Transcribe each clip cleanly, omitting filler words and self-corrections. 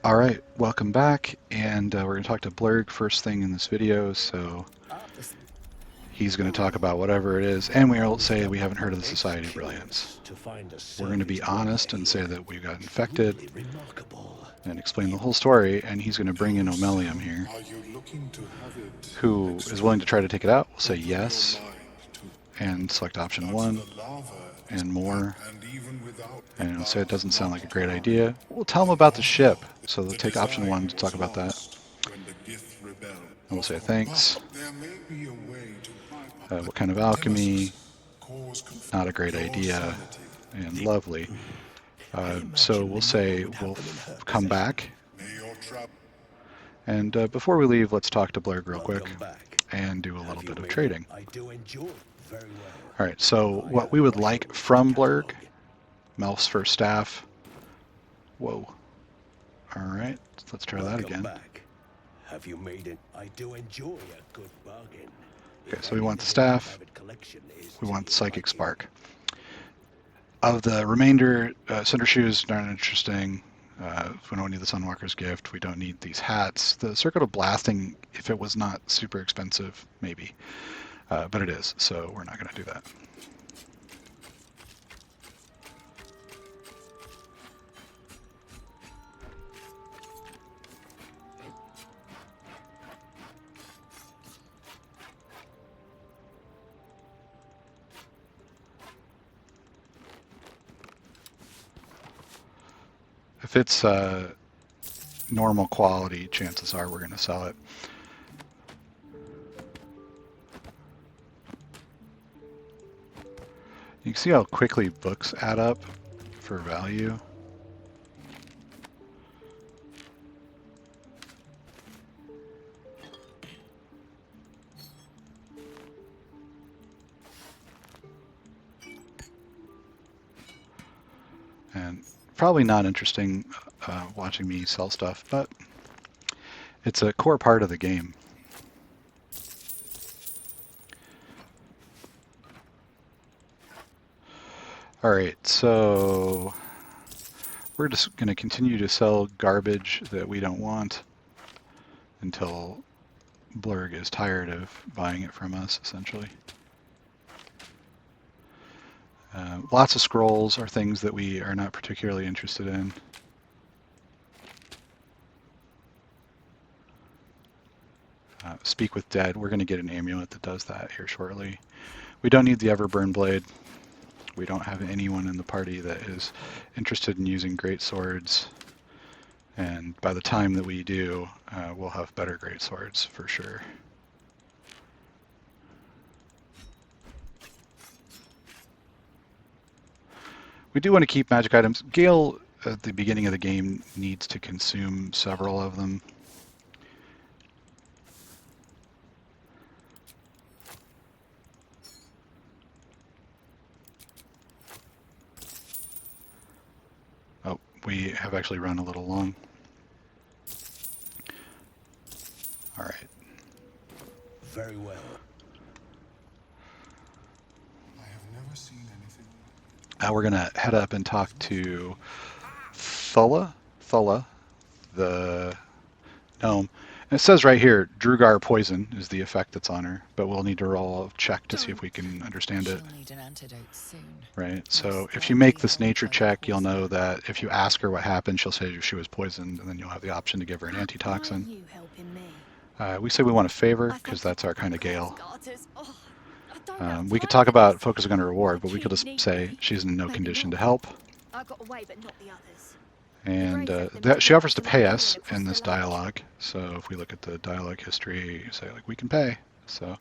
Alright, welcome back, and we're going to talk to Blurg first thing in this video, so he's going to talk about whatever it is, and we'll say we haven't heard of the Society of Brilliance. We're going to be honest and say that we got infected, and explain the whole story, and he's going to bring in Omelium here, who is willing to try to take it out. We'll say yes, and select option 1, and more, and it'll say it doesn't sound like a great idea. We'll tell them about the ship, so they'll take option 1 to talk about that. And we'll say thanks. What kind of alchemy? Not a great idea. And lovely. So we'll say we'll come back. And before we leave, let's talk to Blurg real quick and do a little bit of trading. Alright, so what we would like from Blurg, Melf's first staff. Whoa. Alright, let's try that again. Have you made it? I do enjoy a good bargain. Okay, so we want the staff, we want the Psychic Spark. Of the remainder, Cinder Shoes aren't interesting. We don't need the Sunwalker's Gift. We don't need these hats. The Circuit of Blasting, if it was not super expensive, maybe. But it is, so we're not going to do that. If it's normal quality, chances are we're going to sell it. You can see how quickly books add up for value. And probably not interesting watching me sell stuff, but it's a core part of the game. Alright, so we're just going to continue to sell garbage that we don't want until Blurg is tired of buying it from us, essentially. Lots of scrolls are things that we are not particularly interested in. Speak with Dead. We're going to get an amulet that does that here shortly. We don't need the Everburn Blade. We don't have anyone in the party that is interested in using great swords. And by the time that we do, we'll have better great swords for sure. We do want to keep magic items. Gale, at the beginning of the game, needs to consume several of them. Oh, we have actually run a little long. All right. Very well. Now we're going to head up and talk to Thulla, the gnome. And it says right here, Drugar Poison is the effect that's on her, but we'll need to roll a check to see if we can understand it. Right, so if you make this nature check, you'll know that if you ask her what happened, she'll say she was poisoned, and then you'll have the option to give her an antitoxin. We say we want a favor, because that's our kind of Gale. We could talk about focusing on a reward, but we could just say she's in no condition to help. And she offers to pay us in this dialogue. So if we look at the dialogue history, you say, like, we can pay. So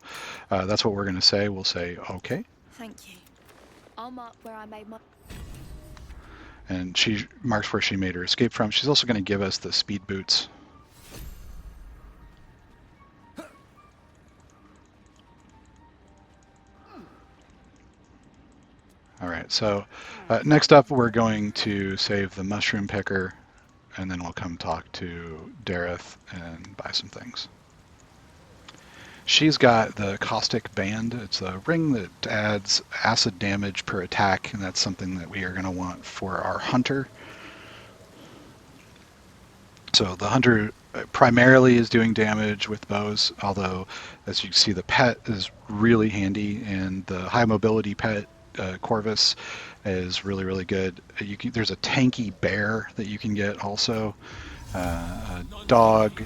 that's what we're going to say. We'll say, okay. Thank you. I'll mark where I made my... And she marks where she made her escape from. She's also going to give us the speed boots. All right, so next up we're going to save the mushroom picker, and then we'll come talk to Dareth and buy some things. She's got the caustic band. It's a ring that adds acid damage per attack, and that's something that we are going to want for our hunter. So the hunter primarily is doing damage with bows, although as you see the pet is really handy, and the high mobility pet Corvus is really, really good. There's a tanky bear that you can get also, a dog,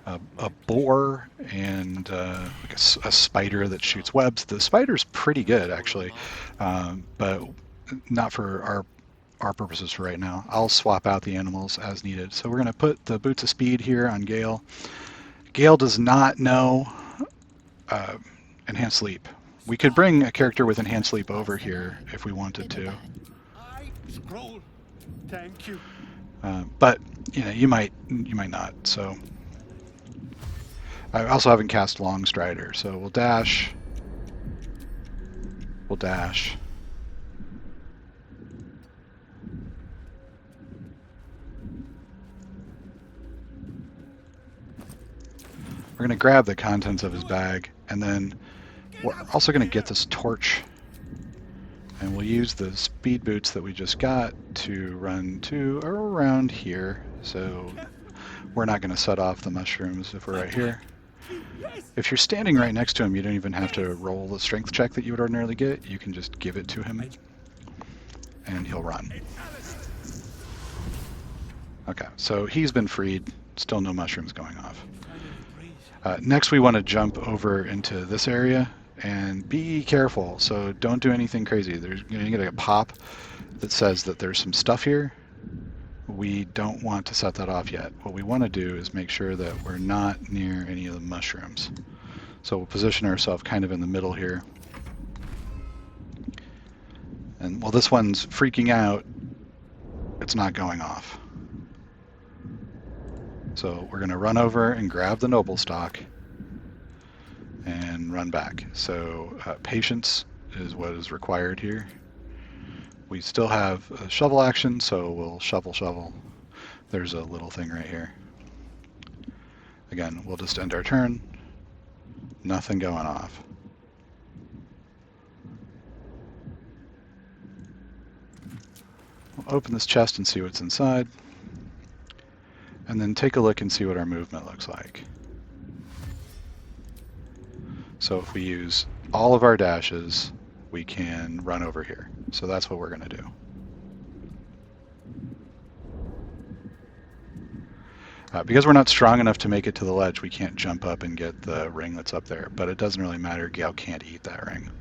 a boar, and like a spider that shoots webs. The spider's pretty good actually, but not for our purposes for right now. I'll swap out the animals as needed. So we're going to put the Boots of Speed here on Gale. Gale does not know uh, Enhanced Sleep. We could bring a character with Enhanced Sleep over here if we wanted to. I scroll. Thank you. But you might not. So I also haven't cast Long Strider, so we'll dash. We'll dash. We're going to grab the contents of his bag, and then we're also going to get this torch, and we'll use the speed boots that we just got to run to around here. So we're not going to set off the mushrooms if we're right here. If you're standing right next to him, you don't even have to roll the strength check that you would ordinarily get. You can just give it to him, and he'll run. Okay, so he's been freed. Still no mushrooms going off. Next, we want to jump over into this area, and be careful. So don't do anything crazy. There's going to get a pop that says that there's some stuff here. We don't want to set that off yet. What we want to do is make sure that we're not near any of the mushrooms. So we'll position ourselves kind of in the middle here. And while this one's freaking out, it's not going off. So we're going to run over and grab the noble stock and run back. So patience is what is required here. We still have a shovel action, so we'll shovel. There's a little thing right here. Again, we'll just end our turn. Nothing going off. We'll open this chest and see what's inside. And then take a look and see what our movement looks like. So if we use all of our dashes, we can run over here. So that's what we're going to do. Because we're not strong enough to make it to the ledge, we can't jump up and get the ring that's up there. But it doesn't really matter. Gale can't eat that ring.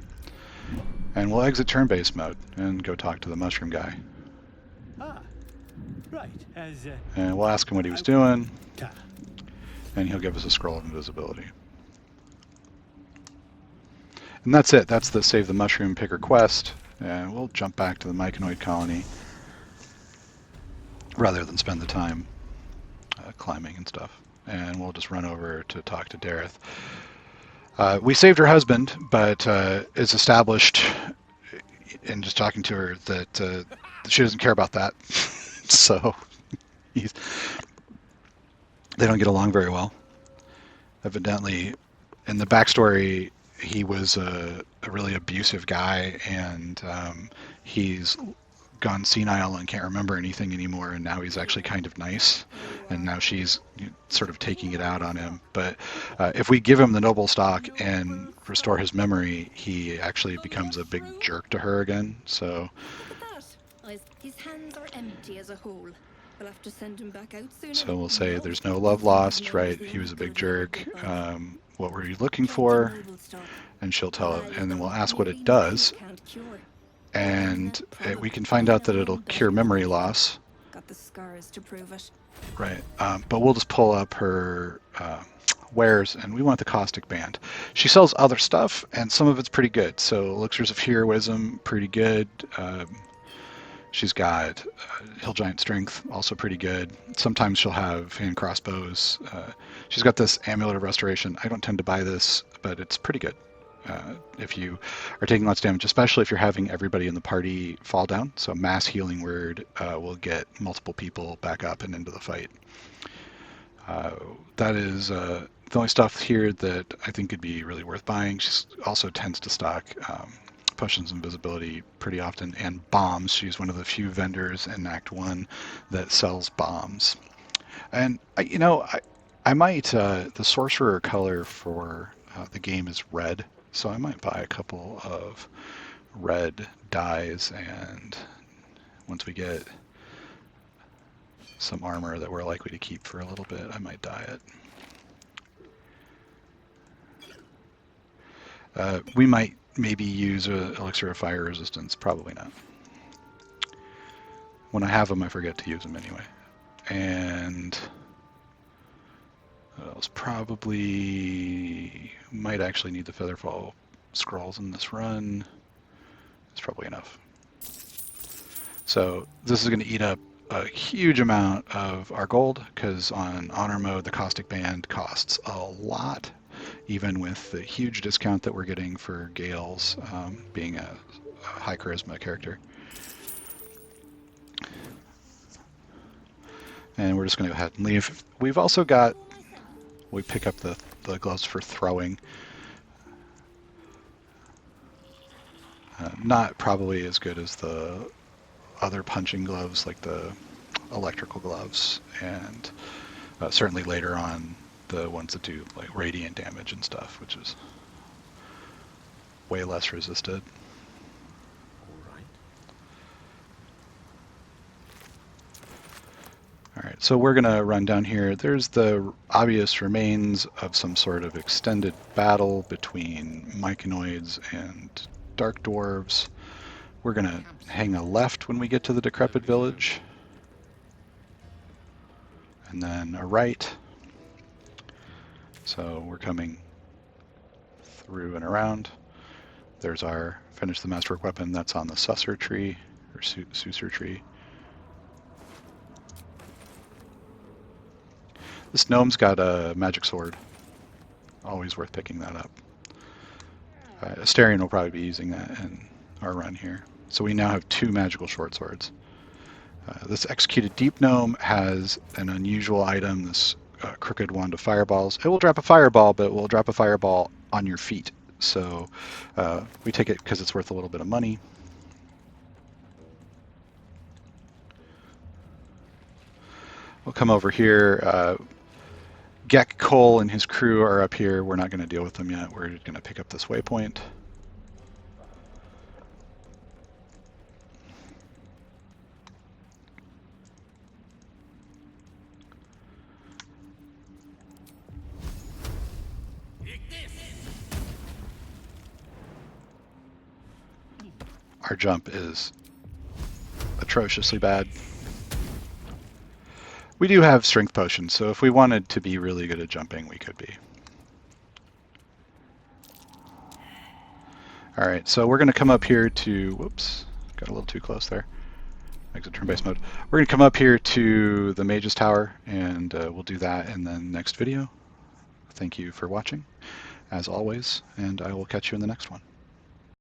And we'll exit turn-based mode and go talk to the mushroom guy. Right. And we'll ask him what he was doing. And he'll give us a scroll of invisibility. And that's it. That's the Save the Mushroom Picker quest. And we'll jump back to the Myconoid colony rather than spend the time climbing and stuff. And we'll just run over to talk to Dareth. We saved her husband, but it's established in just talking to her that she doesn't care about that. So they don't get along very well. Evidently, in the backstory, he was a really abusive guy, and he's gone senile and can't remember anything anymore, and now he's actually kind of nice, and now she's sort of taking it out on him. But if we give him the noble stock and restore his memory, he actually becomes a big jerk to her again. So his hands are empty as a whole. We'll have to send him back out soon. So we'll say there's no love lost, right? He was a big jerk. What were you looking for? And she'll tell it, and then we'll ask what it does. And we can find out that it'll cure memory loss. Got the scars to prove it. Right. But we'll just pull up her wares, and we want the caustic band. She sells other stuff, and some of it's pretty good. So elixirs of heroism, pretty good. She's got hill giant strength, also pretty good. Sometimes she'll have hand crossbows. She's got this amulet of restoration. I don't tend to buy this, but it's pretty good. If you are taking lots of damage, especially if you're having everybody in the party fall down. So mass healing word will get multiple people back up and into the fight. That is the only stuff here that I think could be really worth buying. She also tends to stock potions of invisibility pretty often, and bombs. She's one of the few vendors in Act 1 that sells bombs. And, I might, the sorcerer color for the game is red, so I might buy a couple of red dyes, and once we get some armor that we're likely to keep for a little bit, I might dye it. We might maybe use a elixir of fire resistance, probably not. When I have them, I forget to use them anyway. And what else? Probably might actually need the Featherfall scrolls in this run. It's probably enough. So this is going to eat up a huge amount of our gold, because on honor mode the caustic band costs a lot, even with the huge discount that we're getting for Gale's being a high charisma character. And we're just going to go ahead and leave. We've also got, we pick up the gloves for throwing. Not probably as good as the other punching gloves, like the electrical gloves, and certainly later on the ones that do like radiant damage and stuff, which is way less resisted. Alright, so we're going to run down here. There's the obvious remains of some sort of extended battle between myconoids and dark dwarves. We're going to hang a left when we get to the decrepit village, and then a right. So we're coming through and around. There's our finish the masterwork weapon. That's on the Susser tree, or Susser tree. This gnome's got a magic sword. Always worth picking that up. Asterion will probably be using that in our run here. So we now have 2 magical short swords. This executed deep gnome has an unusual item, this crooked wand of fireballs. It will drop a fireball, but it will drop a fireball on your feet. So we take it because it's worth a little bit of money. We'll come over here. Gek Cole and his crew are up here. We're not going to deal with them yet. We're going to pick up this waypoint. Our jump is atrociously bad. We do have strength potions, so if we wanted to be really good at jumping, we could be. Alright, so we're going to come up here to, whoops, got a little too close there. Exit turn-based mode. We're going to come up here to the Mage's Tower, and we'll do that in the next video. Thank you for watching, as always, and I will catch you in the next one.